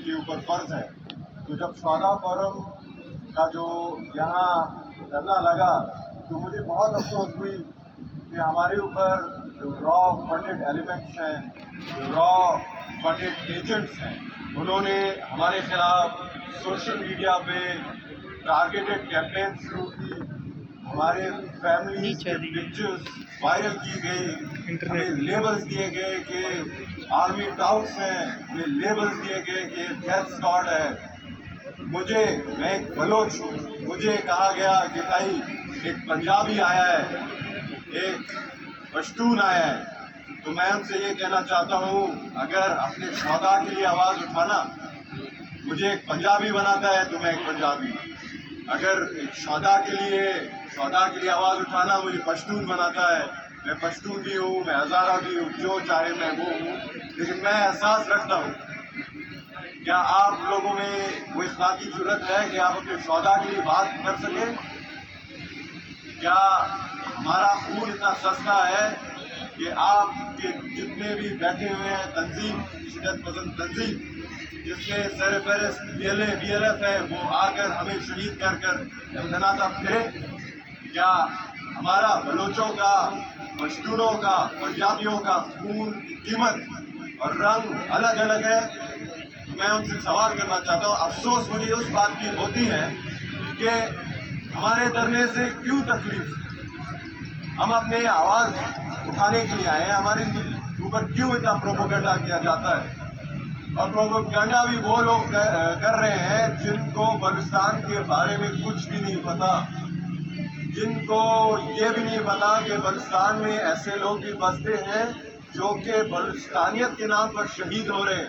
के ऊपर फर्ज है। तो जब शहादा फोरम का जो यहाँ धरना लगा तो मुझे बहुत अफसोस हुई कि हमारे ऊपर जो रॉ फंडेड एलिमेंट्स हैं, जो रॉ फंडेड एजेंट्स हैं, उन्होंने हमारे खिलाफ सोशल मीडिया पे टारगेटेड कैंपेन शुरू की। हमारे फैमिली के पिक्चर्स वायरल की गई, हमें लेबल्स दिए गए कि आर्मी टाउट्स हैं, हमें लेबल्स दिए गए कि डेथ स्क्वाड है। मैं एक बलोच हूँ, मुझे कहा गया कि भाई एक पंजाबी आया है, एक पश्तून आया है। तो मैं उनसे ये कहना चाहता हूँ, अगर अपने शहदा के लिए आवाज़ उठाना मुझे एक पंजाबी बनाता है तो मैं एक पंजाबी, अगर एक शहदा के लिए आवाज़ उठाना मुझे पश्तून बनाता है, मैं पश्तून भी हूँ, मैं हज़ारा भी हूँ, जो चाहे मैं वो हूँ। लेकिन मैं एहसास रखता हूँ, क्या आप लोगों में वो इखलाकी जरूरत है कि आप अपने शहदा के लिए बात कर सकें? क्या हमारा खून इतना सस्ता है कि आपके जितने भी बैठे हुए हैं तंजीम, शिदत पसंद तंजीम, जिसमें सरफहरिस्त BLF है, वो आकर हमें शहीद कर धनाता फिरे? क्या हमारा बलोचों का, पश्तूनों का, पंजाबियों का खून की कीमत और रंग अलग अलग है? मैं उनसे सवाल करना चाहता हूँ। अफसोस मुझे उस बात की होती है कि हमारे धरने से क्यों तकलीफ? हम अपने आवाज़ उठाने के लिए आए हैं, हमारे ऊपर क्यों इतना प्रोपेगेंडा किया जाता है? और प्रोपेगेंडा भी वो लोग कर रहे हैं जिनको बलूचिस्तान के बारे में कुछ भी नहीं पता, जिनको ये भी नहीं पता कि बलूचिस्तान में ऐसे लोग भी बसते हैं जो कि बलूचिस्तानियत के नाम पर शहीद हो रहे हैं।